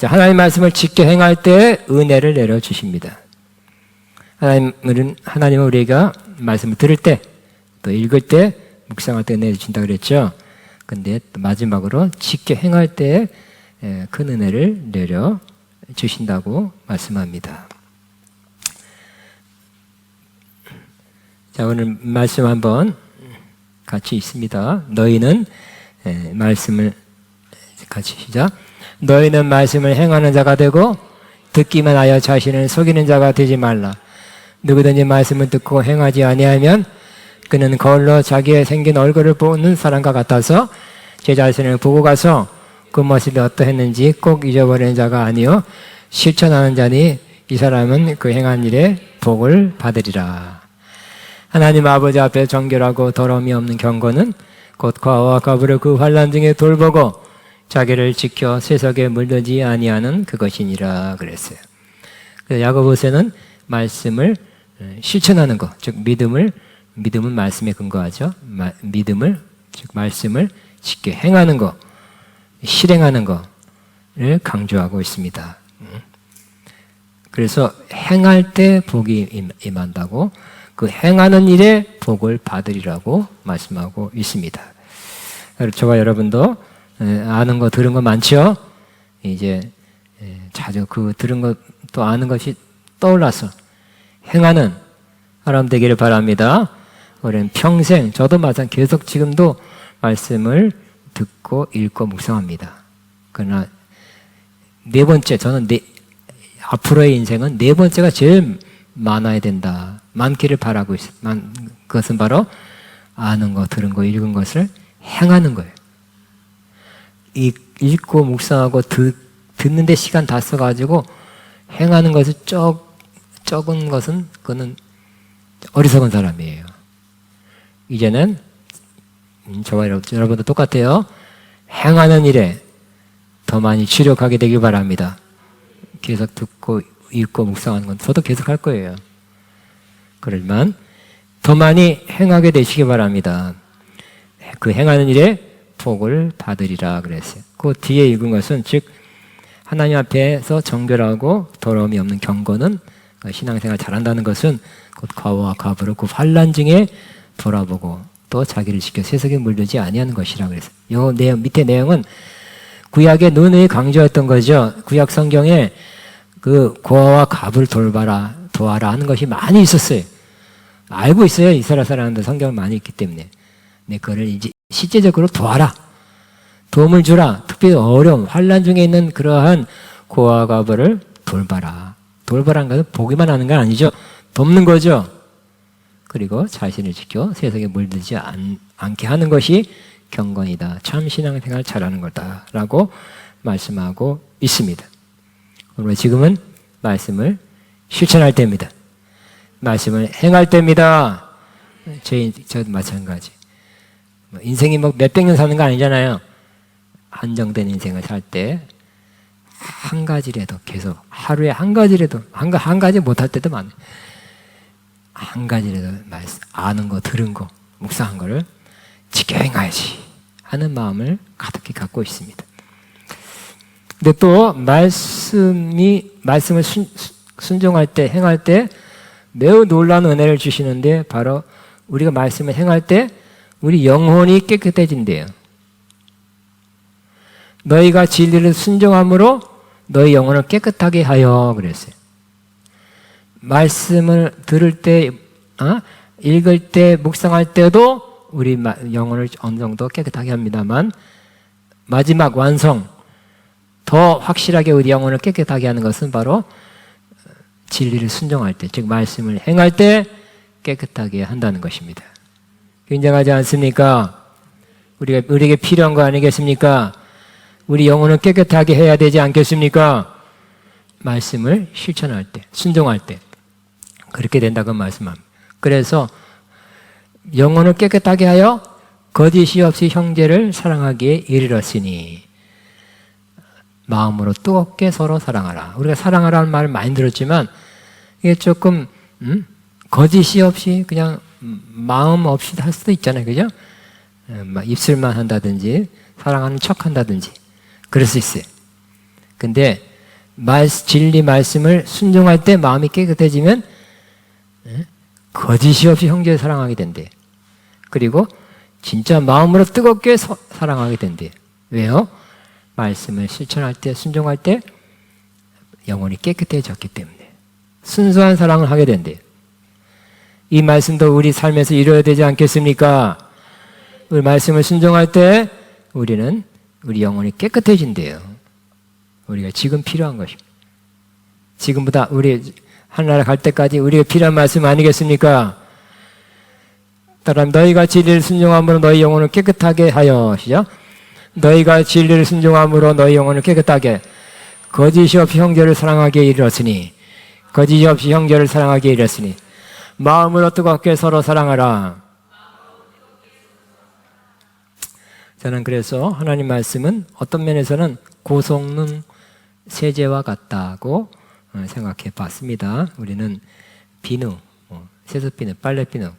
Speaker 1: 하나님 말씀을 지켜 행할 때 은혜를 내려주십니다. 하나님은 우리가 말씀을 들을 때, 또 읽을 때, 묵상할 때 은혜 주신다 그랬죠. 근데 또 마지막으로 지켜 행할 때 큰 은혜를 내려주신다고 말씀합니다. 자, 오늘 말씀 한번 같이 있습니다. 너희는 말씀을 같이 시작. 너희는 말씀을 행하는 자가 되고 듣기만 하여 자신을 속이는 자가 되지 말라. 누구든지 말씀을 듣고 행하지 아니하면 그는 거울로 자기의 생긴 얼굴을 보는 사람과 같아서 제 자신을 보고 가서 그 모습이 어떠했는지 꼭 잊어버리는 자가 아니요 실천하는 자니 이 사람은 그 행한 일에 복을 받으리라. 하나님 아버지 앞에 정결하고 더러움이 없는 경건은 곧 과와 가부를 그 환난 중에 돌보고 자기를 지켜 세속에 물들지 아니하는 그것이니라 그랬어요. 그래서 야고보서는 말씀을 실천하는 것, 즉 믿음은 말씀에 근거하죠. 믿음을, 즉 말씀을 지켜 행하는 것, 실행하는 것을 강조하고 있습니다. 그래서 행할 때 복이 임한다고, 그 행하는 일에 복을 받으리라고 말씀하고 있습니다. 저와 여러분도 아는 거 들은 거 많죠? 이제 자주 그 들은 것 또 아는 것이 떠올라서 행하는 사람 되기를 바랍니다. 우리는 평생, 저도 마찬가지 계속 지금도 말씀을 듣고 읽고 묵상합니다. 그러나 네 번째, 저는 앞으로의 인생은 네 번째가 제일 많아야 된다. 많기를 바라고 있어요. 그것은 바로 아는 거, 들은 거, 읽은 것을 행하는 거예요. 읽고 묵상하고 듣는데 시간 다 써가지고 행하는 것을 적은 것은 그거는 어리석은 사람이에요. 이제는 저와 여러분도 똑같아요. 행하는 일에 더 많이 주력하게 되길 바랍니다. 계속 듣고 읽고 묵상하는 건 저도 계속 할 거예요. 그러지만 더 많이 행하게 되시기 바랍니다. 그 행하는 일에 복을 받으리라 그랬어요. 그 뒤에 읽은 것은 즉 하나님 앞에서 정결하고 더러움이 없는 경건은 신앙생활 잘한다는 것은 곧 과오와 과부를 그 환난 중에 돌아보고 또 자기를 지켜 세속에 물들지 아니하는 것이라 그랬어요. 요 내용 밑에 내용은 구약의 논의 강조했던 거죠. 구약 성경에 그 고아와 과부를 도와라 하는 것이 많이 있었어요. 알고 있어요. 이스라엘 사람들 성경을 많이 읽기 때문에. 네, 그거를 이제 실제적으로 도와라. 도움을 주라. 특별히 어려움, 환난 중에 있는 그러한 고아와 과부를 돌봐라. 돌봐라는 것은 보기만 하는 건 아니죠. 돕는 거죠. 그리고 자신을 지켜 세상에 물들지 않게 하는 것이 경건이다. 참 신앙생활 잘하는 거다라고 말씀하고 있습니다. 그러면 지금은 말씀을 때입니다. 말씀을 행할 때입니다. 저도 마찬가지. 인생이 뭐 몇백 년 사는 거 아니잖아요. 한정된 인생을 살 때 한 가지라도 계속 하루에 한 가지라도 한 가지 못할 때도 많아요. 한 가지라도 아는 거 들은 거 묵상한 거를 지켜 행해야지 하는 마음을 가득히 갖고 있습니다. 근데 또 말씀을 순종할 때 행할 때 매우 놀라운 은혜를 주시는데 바로 우리가 말씀을 행할 때 우리 영혼이 깨끗해진대요. 너희가 진리를 순종함으로 너희 영혼을 깨끗하게 하여 그랬어요. 말씀을 들을 때, 읽을 때, 묵상할 때도 우리 영혼을 어느 정도 깨끗하게 합니다만 마지막 완성, 더 확실하게 우리 영혼을 깨끗하게 하는 것은 바로 진리를 순종할 때, 즉 말씀을 행할 때 깨끗하게 한다는 것입니다. 굉장하지 않습니까? 우리에게 필요한 거 아니겠습니까? 우리 영혼을 깨끗하게 해야 되지 않겠습니까? 말씀을 실천할 때, 순종할 때 그렇게 된다고 말씀합니다. 그래서 영혼을 깨끗하게 하여 거짓이 없이 형제를 사랑하기에 이르렀으니 마음으로 뜨겁게 서로 사랑하라. 우리가 사랑하라는 말을 많이 들었지만 이게 조금 거짓이 없이 그냥 마음 없이 할 수도 있잖아요. 그죠? 입술만 한다든지 사랑하는 척 한다든지 그럴 수 있어요. 근데 진리 말씀을 순종할 때 마음이 깨끗해지면 거짓이 없이 형제를 사랑하게 된대. 그리고 진짜 마음으로 뜨겁게 사랑하게 된대. 왜요? 말씀을 실천할 때, 순종할 때 영혼이 깨끗해졌기 때문에 순수한 사랑을 하게 된대. 이 말씀도 우리 삶에서 이루어야 되지 않겠습니까? 우리 말씀을 순종할 때 우리는 우리 영혼이 깨끗해진대요. 우리가 지금 필요한 것입니다. 지금보다 우리 하늘나라 갈 때까지 우리가 필요한 말씀 아니겠습니까? 따라 너희가 진리를 순종함으로 너희 영혼을 깨끗하게 하여 시죠? 너희가 진리를 순종함으로 너희 영혼을 깨끗하게 거짓이 없이 형제를 사랑하기에 이르렀으니 거짓이 없이 형제를 사랑하기에 이르렀으니 마음으로 뜨겁게 서로 사랑하라. 저는 그래서 하나님 말씀은 어떤 면에서는 고성능 세제와 같다고 생각해 봤습니다. 우리는 비누, 세수비누, 빨래비누,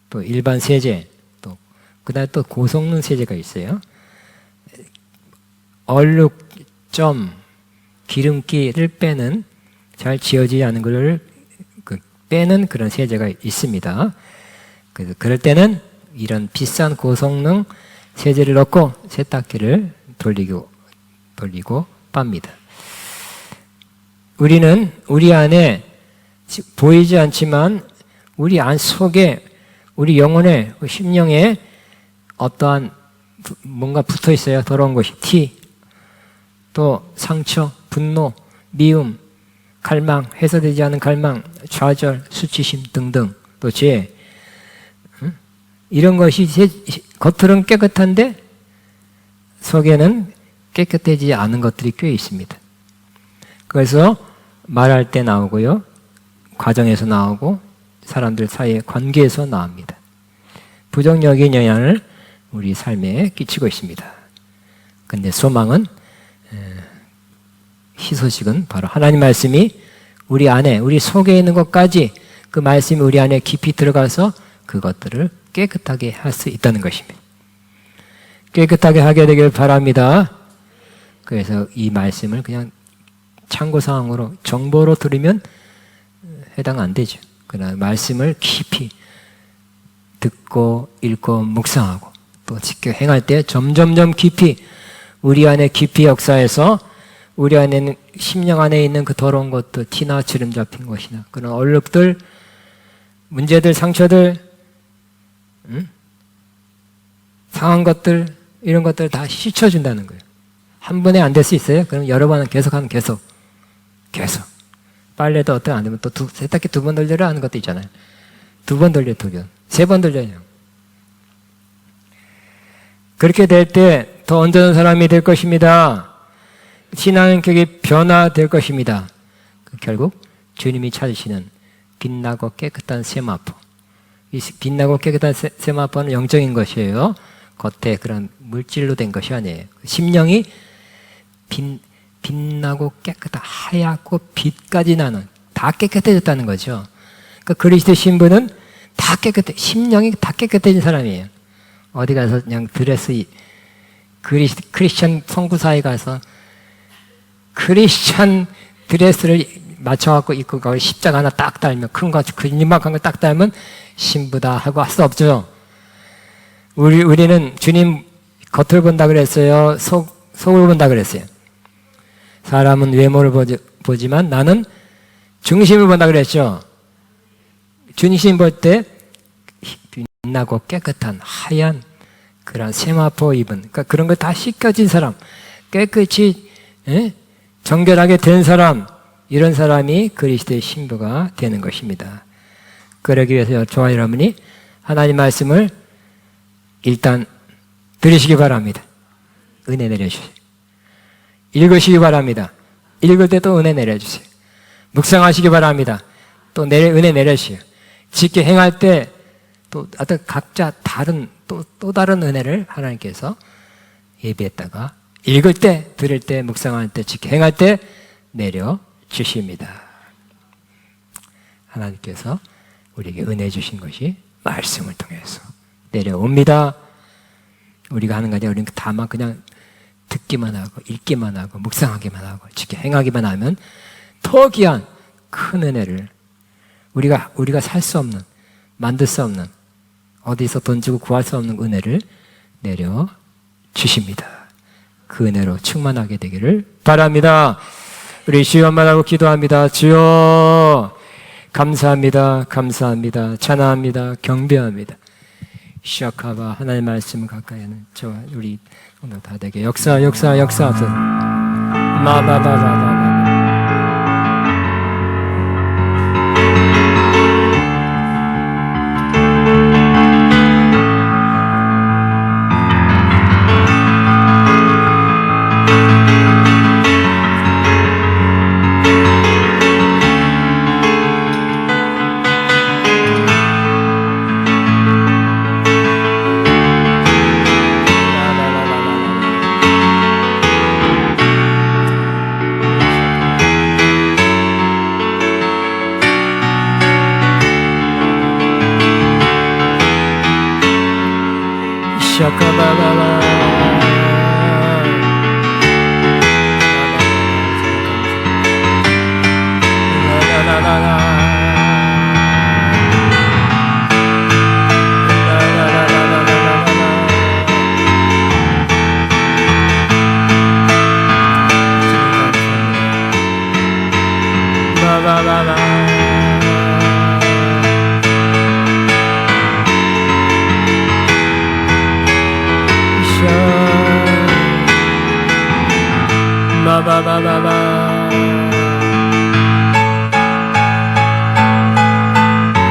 Speaker 1: 또 일반 세제, 또 그다음에 또 고성능 세제가 있어요. 얼룩점, 기름기를 빼는 잘 지워지지 않은 것을 빼는 그런 세제가 있습니다. 그래서 그럴 때는 이런 비싼 고성능 세제를 넣고 세탁기를 돌리고 빱니다. 우리는 우리 안에 보이지 않지만 우리 안 속에 우리 영혼에, 심령에 어떠한 뭔가 붙어 있어요. 더러운 것이. 티, 또 상처, 분노, 미움, 갈망, 해소되지 않은 갈망, 좌절, 수치심 등등, 또 죄. 이런 것이 겉으로는 깨끗한데 속에는 깨끗해지지 않은 것들이 꽤 있습니다. 그래서 말할 때 나오고요. 과정에서 나오고 사람들 사이의 관계에서 나옵니다. 부정적인 영향을 우리 삶에 끼치고 있습니다. 근데 소망은, 희소식은 바로 하나님 말씀이 우리 안에, 우리 속에 있는 것까지 그 말씀이 우리 안에 깊이 들어가서 그것들을 깨끗하게 할 수 있다는 것입니다. 깨끗하게 하게 되길 바랍니다. 그래서 이 말씀을 그냥 참고사항으로 정보로 들으면 해당 안 되죠. 그러나 말씀을 깊이 듣고 읽고 묵상하고 또 지켜 행할 때 점점점 깊이 우리 안에 깊이 역사해서 우리 안에는 심령 안에 있는 그 더러운 것들, 티나 주름 잡힌 것이나 그런 얼룩들, 문제들, 상처들, 상한 것들, 이런 것들을 다 씻어준다는 거예요. 한 번에 안 될 수 있어요? 그럼 여러 번은 계속하면 계속. 빨래도 어떻게 안 되면 또 세탁기 2번 돌려라 하는 것도 있잖아요. 2번 돌려, 2번. 3번 돌려요. 그렇게 될 때 더 온전한 사람이 될 것입니다. 신앙인격이 변화될 것입니다. 결국 주님이 찾으시는 빛나고 깨끗한 세마포. 이 빛나고 깨끗한 세마포는 영적인 것이에요. 겉에 그런 물질로 된 것이 아니에요. 심령이 빛나고 깨끗한 하얗고 빛까지 나는 다 깨끗해졌다는 거죠. 그러니까 그리스도 신부는 다 깨끗해, 심령이 다 깨끗해진 사람이에요. 어디 가서 그냥 드레스, 크리스찬 성구사에 가서 크리스찬 드레스를 맞춰갖고 입고 가고 십자가 하나 딱 달면, 큰 거, 이만한 거 딱 달면 신부다 하고 할 수 없죠. 우리는 주님 겉을 본다 그랬어요? 속을 본다 그랬어요? 사람은 외모를 보지만 나는 중심을 본다 그랬죠? 중심 볼 때 빛나고 깨끗한 하얀 그런 세마포 입은, 그러니까 그런 거 다 씻겨진 사람, 깨끗이 정결하게 된 사람, 이런 사람이 그리스도의 신부가 되는 것입니다. 그러기 위해서 저와 여러분이 하나님 말씀을 일단 들으시기 바랍니다. 은혜 내려주세요. 읽으시기 바랍니다. 읽을 때 또 은혜 내려주세요. 묵상하시기 바랍니다. 또 은혜 내려주세요. 지켜 행할 때 또 각자 또 다른 은혜를 하나님께서 예비했다가 읽을 때, 들을 때, 묵상할 때, 지켜 행할 때 내려주십니다. 하나님께서 우리에게 은혜 주신 것이 말씀을 통해서 내려옵니다. 우리가 하는 거 아니라 우리는 다만 그냥 듣기만 하고 읽기만 하고 묵상하기만 하고 지켜 행하기만 하면 더 귀한 큰 은혜를 우리가 살 수 없는, 만들 수 없는, 어디서 돈 주고 구할 수 없는 은혜를 내려주십니다. 그 은혜로 충만하게 되기를 바랍니다. 우리 주여만 하고 기도합니다. 주여 감사합니다. 감사합니다. 찬양합니다. 경배합니다. 시작하바 하나님의 말씀을 가까이 하는 저와 우리 오늘 다 되게 역사하소서. 마바바바바바. 라바바바바바.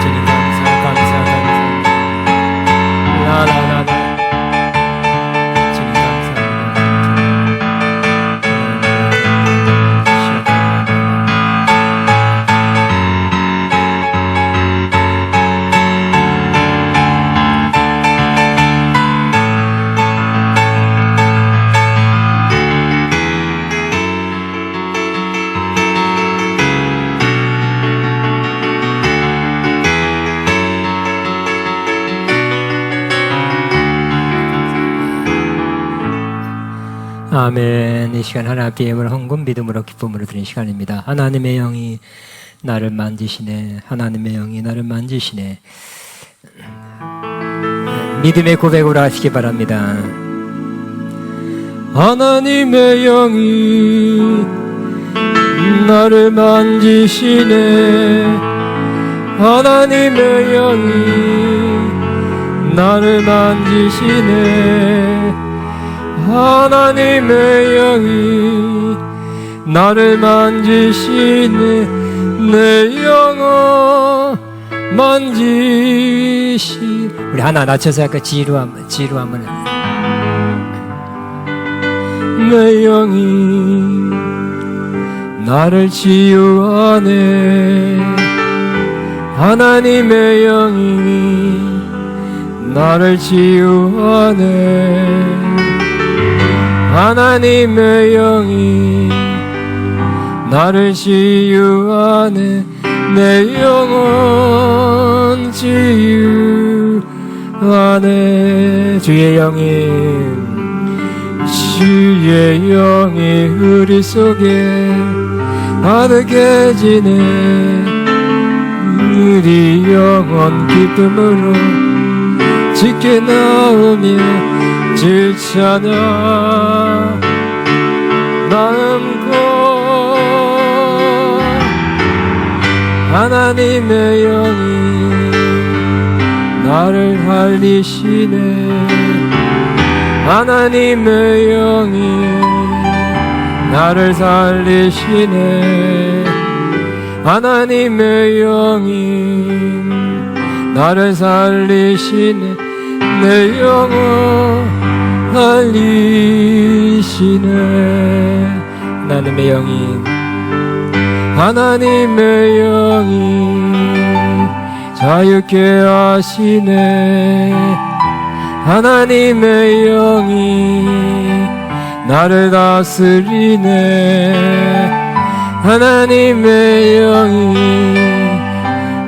Speaker 1: 주님 감사. 라라라라. 주님 아멘. 이 시간 하나님 앞에 예물 헌금 믿음으로 기쁨으로 드리는 시간입니다. 하나님의 영이 나를 만지시네. 하나님의 영이 나를 만지시네. 믿음의 고백으로 하시기 바랍니다. 하나님의 영이 나를 만지시네. 하나님의 영이 나를 만지시네. 하나님의 영이 나를 만지시네. 내 영혼 만지시. 우리 하나 낮춰서 아까 지루 한번. 내 영이 나를 치유하네. 하나님의 영이 나를 치유하네. 하나님의 영이 나를 치유하네. 내 영혼 치유하네. 주의 영이 우리 속에 가득해지네. 우리 영혼 기쁨으로 짙게 나오며 주 찬양 마음껏. 하나님의 영이 나를 살리시네. 하나님의 영이 나를 살리시네. 하나님의 영이 나를 살리시네. 내 영혼 살리시네. 하나님의 영이 자유케 하시네. 하나님의 영이 나를 다스리네. 하나님의 영이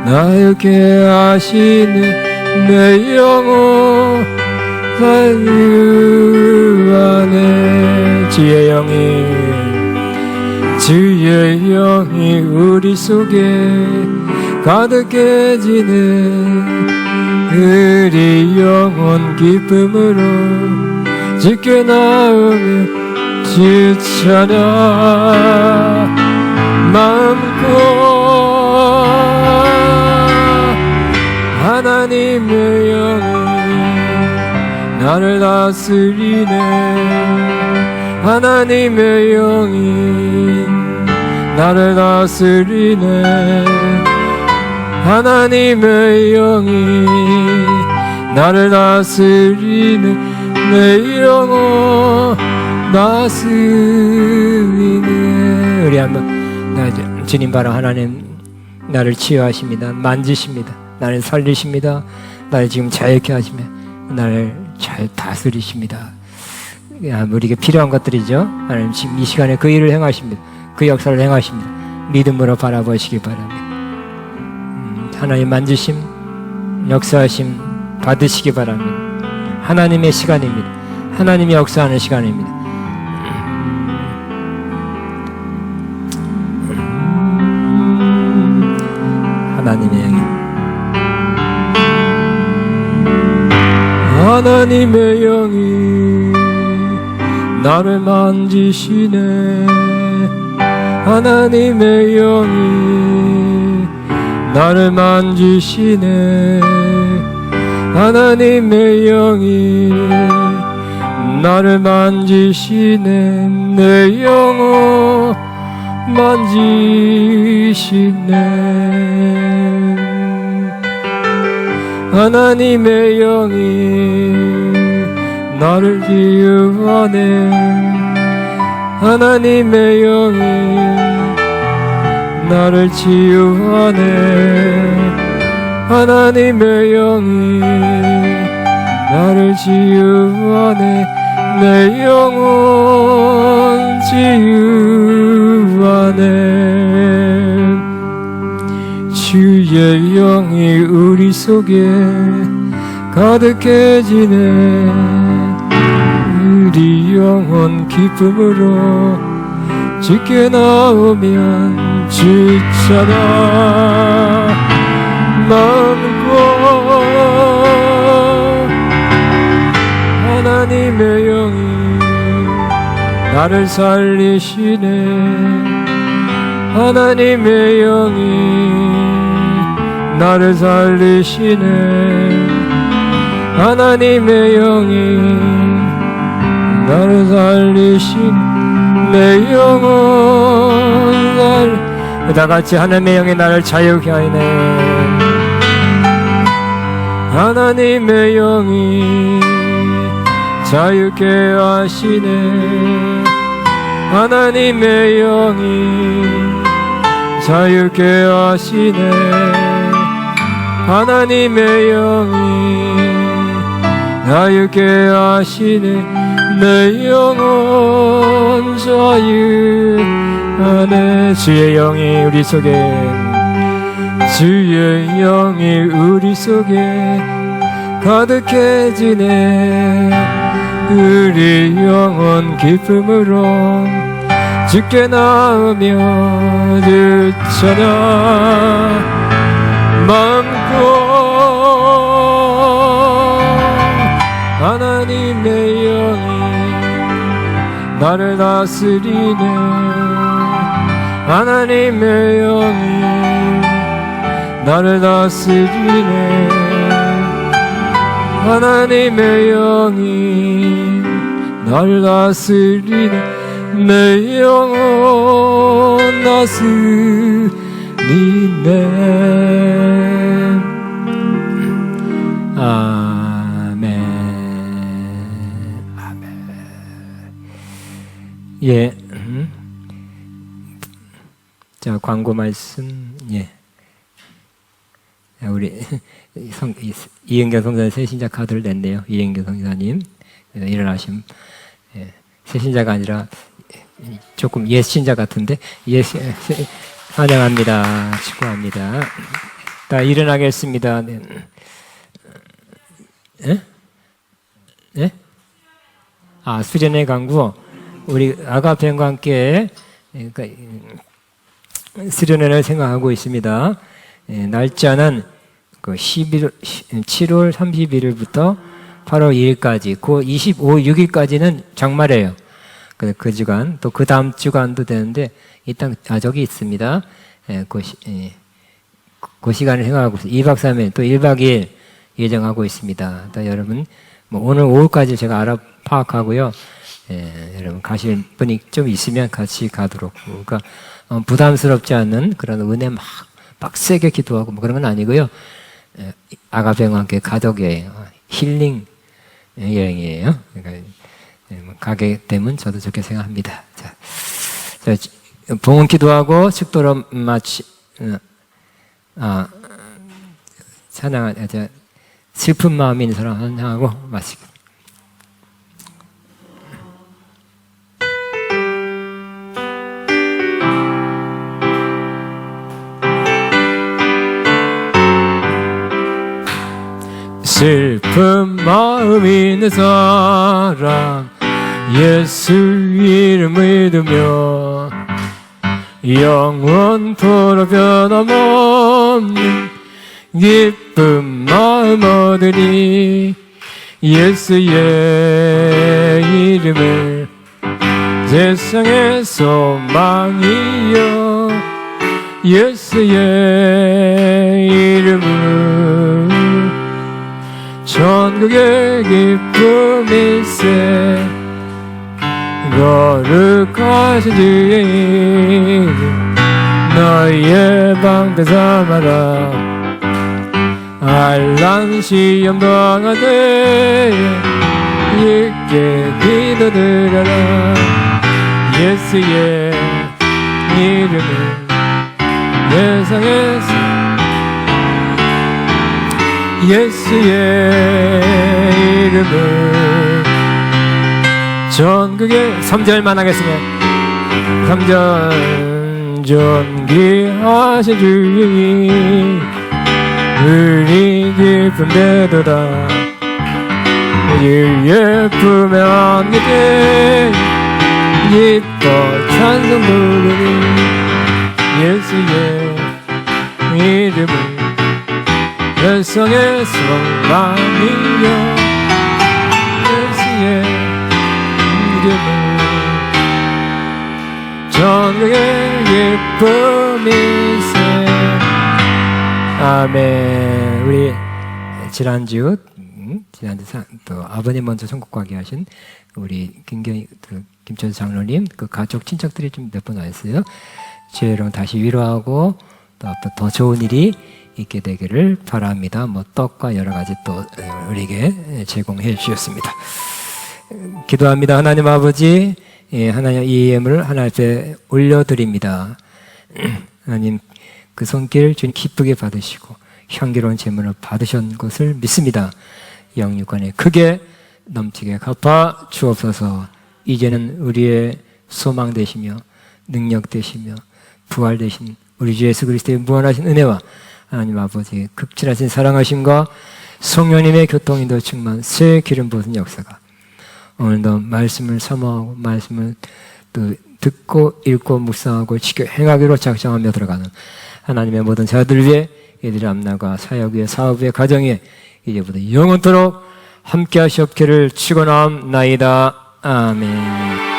Speaker 1: 자유케 하시네. 내 영혼 자유하네. 주의 영이 우리 속에 가득해지네. 우리 영혼 기쁨으로 짙게 나오며 주 찬양 마음껏. 하나님의 영이 나를 다스리네. 하나님의 영이 나를 다스리네. 하나님의 영이 나를 다스리네. 내 영혼 다스리네. 우리 한번 주님 바로 하나님 나를 치유하십니다. 만지십니다. 나를 살리십니다. 나를 지금 자유케 하시며 나를 잘 다스리십니다. 우리에게 필요한 것들이죠. 하나님 지금 이 시간에 그 일을 행하십니다. 그 역사를 행하십니다. 믿음으로 바라보시기 바랍니다. 하나님 만지심, 역사하심 받으시기 바랍니다. 하나님의 시간입니다. 하나님이 역사하는 시간입니다. 하나님의 영이 하나님의 영이 나를 만지시네. 하나님의 영이 나를 만지시네. 하나님의 영이 나를 만지시네 내 영혼 만지시네 하나님의 영이 나를 치유하네 하나님의 영이 나를 치유하네 하나님의 영이 나를 치유하네 내 영혼 치유하네 주의 영이 우리 속에 가득해지네 우리 영혼 기쁨으로 주께 나오면 주잖아 마음과 하나님의 영이 나를 살리시네 하나님의 영이 나를 살리시네 하나님의 영이 나를 살리시네 내 영혼 다같이 하나님의 영이 나를 자유케 하네 하나님의 영이 자유케 하시네 하나님의 영이 자유케 하시네 하나님의 영이 자유케 하시네 내 영혼 자유하네 주의 영이 우리 속에 주의 영이 우리 속에 가득해지네 우리 영혼 기쁨으로 주께 나오며 주잖아 마음껏 하나님의 영이 나를 다스리네 하나님의 영이 나를 다스리네 하나님의 영이 나를 다스리네 내 영혼 다스리네 아멘 아멘 예 자 광고 말씀 예 우리 이은경 성사님 새신자 카드를 냈네요. 이은경 성사님 일어나심 새신자가 아니라 조금 옛신자 같은데 환영합니다. 축하합니다. 다 일어나겠습니다. 네. 네? 아 수련회 강구 우리 아가페과 함께 수련회를 생각하고 있습니다. 날짜는 그 7월 31일부터 8월 2일까지, 그 25, 6일까지는 장말이에요. 그 주간, 또 그 다음 주간도 되는데, 일단, 저기 있습니다. 그 시간을 생각하고 있습니다. 2박 3일, 또 1박 2일 예정하고 있습니다. 또 여러분, 오늘 오후까지 제가 파악하고요. 여러분, 가실 분이 좀 있으면 같이 가도록. 그러니까, 부담스럽지 않는 그런 은혜 빡세게 기도하고 그런 건 아니고요. 아가페와 함께 가족의 힐링 여행이에요. 그러니까 가게 되면 저도 좋게 생각합니다. 자, 봉헌 기도하고 축도로 찬양 슬픈 마음인 사람 찬양하고 마치고. 슬픈 마음 있는 사람 예수 이름 믿으며 영원토록 변함없는 기쁜 마음 얻으니 예수의 이름을 세상의 소망이여 예수의 이름을 천국 전국의 기쁨일세. 거룩하신 주님 너희의 방패삼아라. 알란 시험 당하되 있게 기도드려라. 예수의 이름을 세상에서 예수의 이름을 전국에 3절만 하겠습니다. 3절 존귀하신 주님 우리 기쁨 되도다. 주의 품에 안기되 기뻐 찬송 부르니 예수의 이름을 세상의 소망이여. 예수의 이름을 전국의 기쁨일세. 아멘. 우리 지난주 또 아버님 먼저 천국가게 하신 우리 김천수 장로님 그 가족 친척들이 좀 몇 분 와 있어요. 저희랑 다시 위로하고 또 앞으로 더 좋은 일이 있게 되기를 바랍니다. 뭐 떡과 여러 가지 또 우리에게 제공해 주셨습니다. 기도합니다. 하나님 아버지, 하나님 이 예물을 하나님 앞에 올려드립니다. 하나님 그 손길 주님 기쁘게 받으시고 향기로운 제물을 받으신 것을 믿습니다. 영육간에 크게 넘치게 갚아 주옵소서. 이제는 우리의 소망 되시며 능력 되시며 부활 되신 우리 주 예수 그리스도의 무한하신 은혜와 하나님 아버지의 극진하신 사랑하심과 성령님의 교통인도 충만 새 기름 부으신 역사가 오늘도 말씀을 사모하고 말씀을 또 듣고 읽고 묵상하고 지켜 행하기로 작정하며 들어가는 하나님의 모든 자들 위해 이들의 앞날과 사역 위에 사업 위에 가정 위에 이제부터 영원토록 함께 하시옵기를 축원하옵나이다. 아멘.